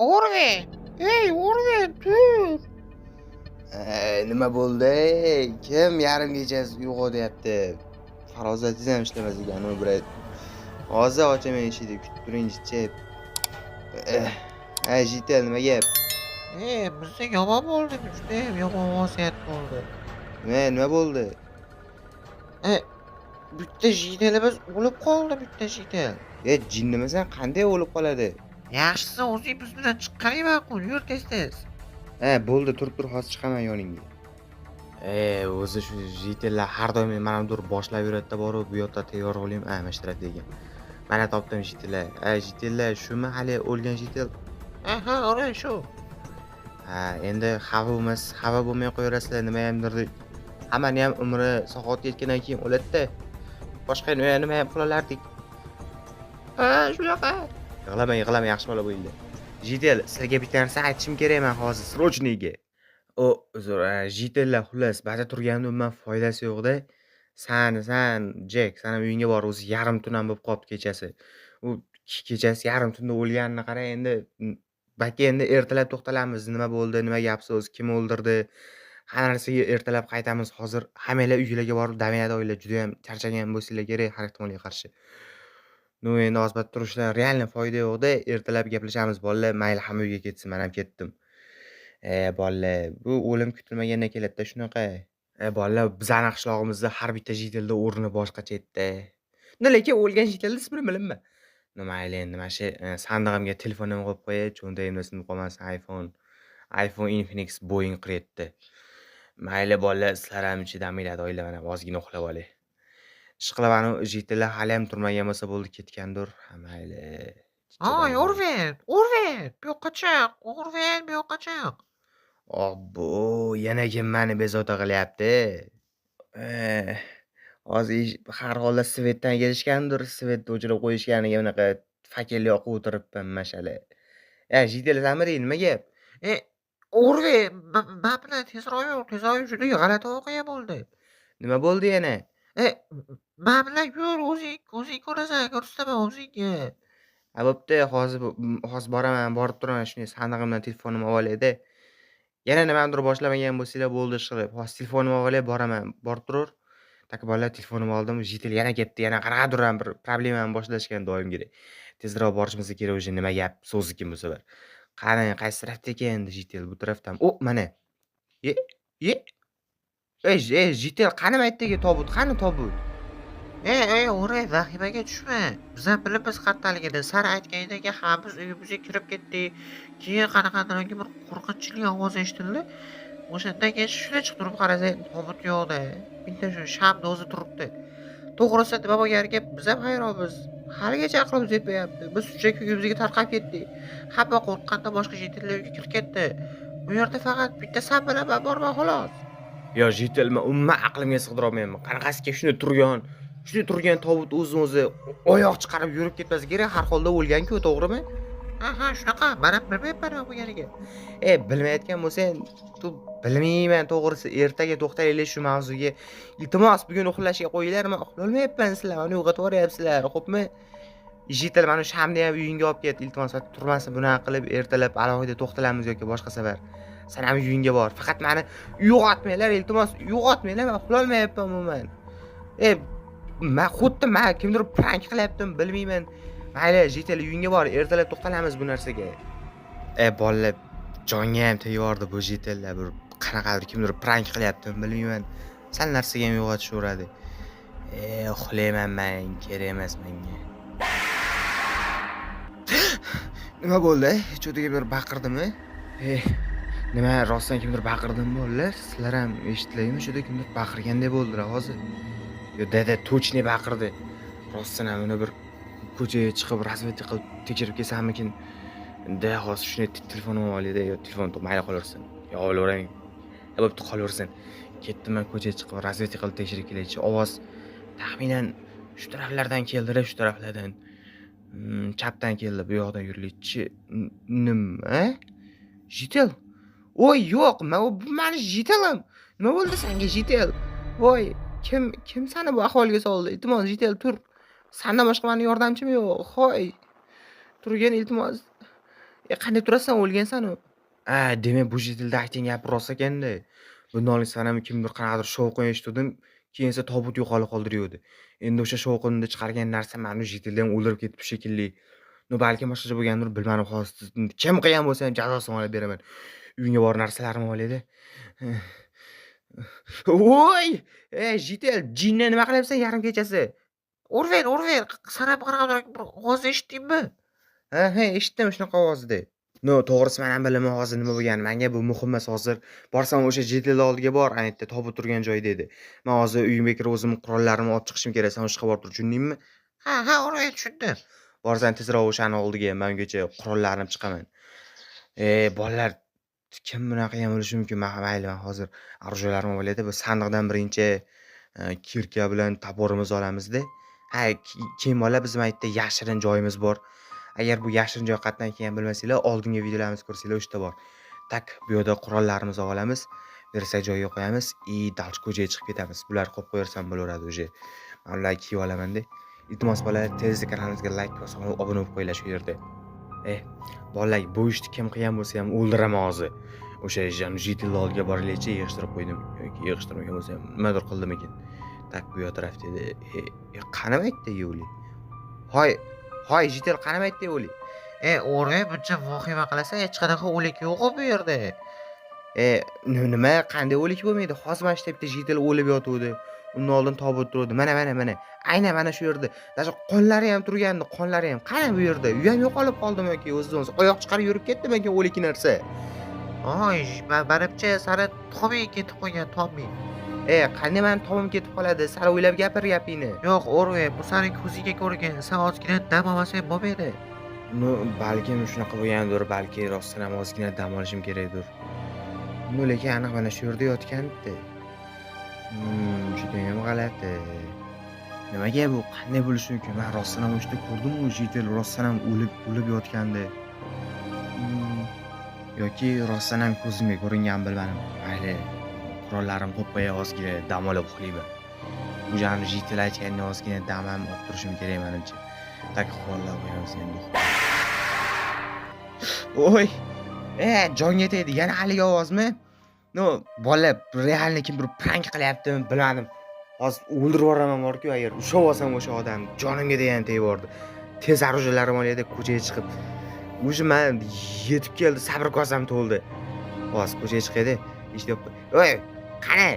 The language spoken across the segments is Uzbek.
O'rven! Ey, O'rven, tur! Nima bo'ldi? Kim yarim kechasi uyg'otyapti? Farozatingiz ham ishlamas ekan, u bir hozir ochaman eshikni, kutib turing-chi. Jitel, nima gap? Bizda yomon bo'ldi, judayam yomon vaziyat bo'ldi. Nima bo'ldi? Bitta jitelimiz o'lib qoldi, bitta jitel. Jinnimisan, qanday o'lib qoladi? Yaxshisi o'zing biz bilan chiqqaning ma'qul, yur tez. Bo'ldi, tur, hozir chiqaman yoningga. O'zi shu jitellar har doim mana dur boshlab yuradida boru bu yoqda tayyor bo'ling, mashtarat degan. Mana topdim jitellar. Jitellar shumi hali o'lgan jitel? Aha, ora shu. Endi xafa bo'lmay qo'yaverasizlar, nima hamdir. Hammani ham umri soqovga yetgandan keyin o'ladida. Boshqa nima ham qila olardik? Shunaqa. Yig'lama, yaxshi bola bo'ldinglar. Jitel, sizga bitta narsa aytishim kerak men hozir, srochniga. Uzr, jitellar xullas, ba'da turganimda umuman foydasi yo'q-da. San, Jack, sana uyingga bor, o'zi yarim tun ham bo'lib qolibdi kechasi. U kechasi yarim tunda o'lganini qara, endi balki endi ertalab to'xtalamiz. Nima bo'ldi, nima gap so'z, kim o'ldirdi? Hamma narsaga ertalab qaytamiz. Hozir hammanglar uylarga borib dam olinglar. Juda ham charchagan bo'lsanglar kerak har ehtimolga qarshi. Endi ozbat turishlar realniy foyda yo'q-da. Ertalab gaplashamiz bolalar. Mayli, hamma uyga ketsin, men ham ketdim. Bolalar, bu o'lim kutilmagandan keladi-da shunaqa. Bolalar, bizning qishlog'imizda har bitta jitelda o'rni boshqacha edi-da. Lekin o'lgan jitelni ismini bilaman. Mayli, endi mana shu sandig'imga telefonimni qo'yib qo'yay, cho'ntagimda sinib qolmasin. iPhone Infinix Boeing qiryapti. Mayli bolalar, sizlar ham chidaminglar, oila mana ozgina uxlab olay. Ishqilib anu jitellar hali ham turmagan bo'lsa bo'ldi, ketgandir. Mayli. O'rven, bu yoqqa chiq, O'rven, bu yoqqa chiq. Obbo, yana kim meni bezovta qilyapti? Hozir har holda svetdan kelishgandir, svetni o'chirib qo'yishganiga bunaqa fakel yoqib o'tiribman mash'ala. Jitelsanmi, nima gap? O'rven, men bilan tezroq yur, juda g'alati voqea bo'ldi. Nima bo'ldi yana? Men bilan yur, o'zing ko'rasan, ko'rsataman o'zingga. Bo'pti, hozir boraman, borib turaman, shunday sandig'imdan telefonimni olayda. Yana nimadir boshlamagan bo'lsanglar bo'ldi ishqilib. Hozir telefonimni olay, boraman, borib turur. Taka bolalar, telefonimni oldim, jitel yana ketdi, yana qanaqadir bir problemani boshlashgan doimgidek. Tezroq borishimiz kerak o'sha nima gap, so'zi kim bu safar. Qani, qaysi tarafda ekan jitel? Bu tarafdami? Mana. Jitel, qani maytdagi tobut? Qani tobut? O'ray, vahimaga tushma. Biz ham bilamiz qattaligini. San aytganidek biz uyimizga kirib ketdik. Keyin qanaqadir bir qo'rqinchli ovoz eshitildi. O'shandan keyin shunday chiqib turib qarasang, tobut yo'qda. Bitta shu shamni o'zi turibdi. To'g'risi nima bo'lganiga biz ham hayronmiz. Haligacha aqlimiz yetmayapti. Biz shunchaki uyimizga tarqab ketdik. Hamma qo'rqqanda boshqa jitillar uyga kirib ketdi. Bu yerda faqat bitta san bilan men borman xolos. Yo, jitel, men umuman aqlimga sig'dira olmayman. Qanaqasiga shunday turgan tobut o'zi oyoq chiqarib yurib ketmasa kerak, har holda o'lgan-ku, to'g'rimi? Aha, shunaqa. Men ham bilmayman nima bo'lganiga. Bilmayotgan bo'lsang, bilmayman to'g'risi. Ertaga to'xtaylik shu mavzuga. Iltimos, bugun uxlashga qo'yinglar, men uxlolmayapman, sizlar meni uyg'otib yuboryapsizlar, xo'pmi? Jitel, mana shu hamni ham uyingga olib ket, iltimos, turmasa bunaqa qilib ertalab alohida to'xtalamiz yoki boshqa safar. Sen ham uyingga bor. Faqat meni uyg'otmanglar, iltimos, uyg'otmanglar, men uxlolmayapman umuman. Men kimdir prank qilyaptimi, bilmayman. Mayli, jitel, uyingga bor, ertalab to'xtalamiz bu narsaga. Bolalar, jonga ham tegyordi bu jitellar, bir qanaqadir kimdir prank qilyaptimi, bilmayman. Sal narsaga ham uyg'otishaveradi. Uxlayman men, kerak emas menga. Nima bo'ldi? Cho'tiga bir baqirdimi? Nima, rostdan kimdir baqirdimi bolalar? Sizlar ham eshitdinglarmi? Cho'da kimdir baqirgandek bo'ldilar hozir. Yo, dada to'chni baqirdi. Rostdan ham uni bir ko'chaga chiqib razvedka qilib tekshirib kelsammikin? Hozir shunday telefonimni olayda, yo telefon mayli qolaversin. Yo, olaverang. Bo'pti, qolaversin. Ketdim men ko'chaga chiqib razvedka qilib tekshirib kelaychi. Ovoz taxminan shu taraflardan keldi-da, shu taraflardan. Chapdan keldi, bu yoqdan yurilikchi. Nima? Jitel? Voy, yo'q, bu meni jitelim. Nima bo'ldi senga, jitel? Voy, kim seni bu ahvolga soldi? Iltimos, jitel, tur. Sendan boshqa meni yordamchim yo'q. Hoy. Turgin, iltimos. Qanday turasan, o'lgansan-u. Demak bu chet elda aytgan gapi rost ekanda. Bundan oldin san ham kimdir qanaqadir shovqin eshituvdim, keyin esa tobut yo'qolib qoldi deyuvdi. Endi o'sha shovqinni chiqargan narsa mani chet elda ham o'ldirib ketibdi shekilli. Balkim boshqacha bo'lgandir, bilmadim hozir. Kim qilgan bo'lsa ham jazosini olib beraman. Uyimga borib narsalarimni olayda. Voy! Jitel, jinni nima qilyapsan yarim kechasi? Urver, urver. San ham qanaqadir bir ovoz eshitdingmi? Ha, eshitdim shunaqa ovozni. No, to'g'risi men ham bilaman hozir nima bo'lganini. Menga bu muhim emas hozir. Borsam o'sha Jitel oldiga bor, aytdi, tobut turgan joy dedi. Men hozir uyimga kirib o'zim qurollarimni olib chiqishim kerak. Sen o'sha yoqqa borib tur, tushundingmi? Ha, urver, tushundim. Borsam tezroq o'shani oldiga men ungacha qurollarim chiqaman. Bolalar kim bunaqa qilgan bo'lishi mumkin? Mayli, men hozir orjolarimni olayda, bu sandiqdan birinchi kirka bilan toporimizni olamizda. Keyin bola bizim aytdi yashirin joyimiz bor. Agar bu yashirin joy qatdan ekanini bilmasanglar, oldingi videolarimizni ko'rsanglar o'shda bor. Tak, bu yerda qurollarimizni olamiz, bersak joyiga qo'yamiz, dalch ko'chaga chiqib ketamiz. Bular qo'yib qo'yarsam bo'laveradi o'zi. Men ularni kiyib olaman-da. Iltimos bolalar, tezda kanalimizga like bosib, obuna bo'lib qo'yinglar shu yerda. Bolalar, bu ishni kim qilgan bo'lsa ham o'ldiraman hozir. O'sha Jitel oldiga boraylikchi, yig'ishtirib qo'ydim yoki yig'ishtirmagan bo'lsa ham nimadir qildim ekan. Tak, bu taraf dedi. Qanamaydi yo'li. Hoy, Jitel qanamaydi yo'li. Urver, buncha vahima qilasan, hech qanaqa o'lik yo'q-ku bu yerda. Nima qanday o'lik bo'lmaydi? Hozir mana shu yerda Jitel o'lib yotuvdi. Undan oldin tobut turdi. Mana. Aynan mana shu yerda. Dasha qonlari ham turgandi, qonlari ham. Qani bu yerda? Uy ham yo'qolib qoldimi yoki o'zidan oyoq chiqarib yurib ketdimi ekan o'lik narsa? Manimcha sani Tomi ketib qo'ygan, Tomi. Qanday meni tomim ketib qoladi? Sal o'ylab gapir gapingni. Yo'q, Urver, bu sani ko'ziga ko'rgan. Sen ozgina dam olmasang bo'lmaydi. Balkim shunaqa bo'lgandir, balki rostdan ham ozgina dam olishim kerakdir. Lekin aniq mana shu yerda yotgandi. Juda ham g'alati. Nimaga bu? Qanday bo'lishi mumkin? Men rostdan ham o'shda ko'rdim-ku, Jitel rostdan ham o'lib yotgandi. Yoki rostdan ham ko'zimga ko'ringan bilmadim. Mayli, qurollarim qo'yib qo'yay, ozgina dam olib uxlayman. Bu jami Jitel aytgandan ozgina dam ham olib turishim kerak menimcha. Tak qurollab qo'yamiz endi. Voy! Jonga tegdi. Yana haligi ovozmi? Bola realni kimdir prank qilyaptimi bilmadim. Hozir o'ldirib yuboraman borku, agar ushlab olsam o'sha odamni, jonimga degan tegib yubordi. Tez orujalarim olayda ko'chaga chiqib. O'zi men yetib keldi, sabr kosam to'ldi. Hozir ko'chaga chiqayda, eshitib qo'y. Qani?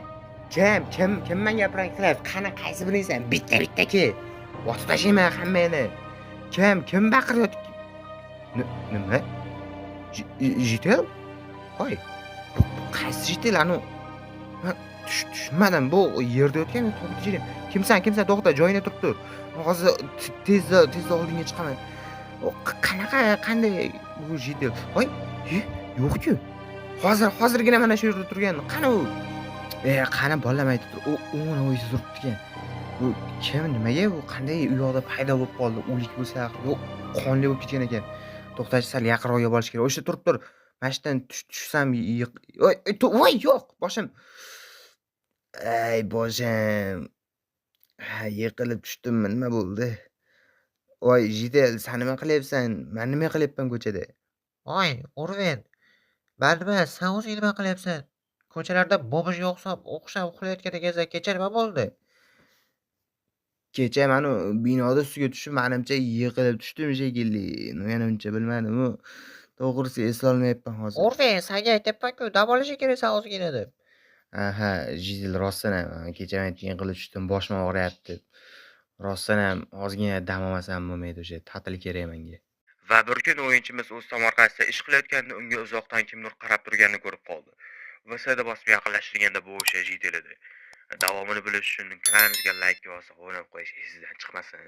Kim menga prank qilyapti? Qani, qaysi biringsan? Bitta ki. Otib tashlayman hammani. Kim baqiryapti? Nima? Jitel? Hoy. Qaysi Jitel anu? Tushunmadim. Bu yerda yotgan tobut jirim. Kimsan? To'xta, joyingda turib tur. Hozir tezda oldinga chiqaman. Qanday bu Jitel? Hoy, yo'q-ku. Hozirgina mana shu yerda turgan. Qani u? Qani bolamaydi tur. U mana o'yda turibdi ekan. Bu kim? Nimaga bu? Qanday u yoqda paydo bo'lib qoldi? O'lik bo'lsa, yo'q, qonli bo'lib ketgan ekan. To'xtash, sal yaqinroqga borish kerak. O'sha turib tur. Mashinadan tushsam voy, yo'q, boshim. Ay, boshim. Yiqilib tushdimmi? Nima bo'ldi? Voy, Jitel, sen nima qilyapsan? Men nima qilyapman ko'chada? Voy, Urver. Nima, sen o'zing nima qilyapsan? Ko'chalarda bo'g'izga o'xshab uxlayotgan ekansan. Kecha nima bo'ldi? Kecha mana binoda suvga tushib, menimcha yiqilib tushdim shekilli. Menimcha bilmadim-u. To'g'risi eslolmayapman hozir. Urver, senga aytyapman-ku, dam olishing kerak sen ozgina deb. Jitel rostdan ham kecha men yiqilib tushdim, boshim og'riyapti. Rostdan ham ozgina dam olmasam bo'lmaydi, o'sha ta'til kerak menga. Va bir kun o'yinchimiz o'z tomorqasida ish qilayotganda unga uzoqdan kimdir qarab turganini ko'rib qoldi. VSda bosib yaqinlashtirganda bu o'sha Jitel edi. Davomini bilish uchun kanalimizga like bosib, obuna bo'lib qo'yish esingizdan chiqmasin.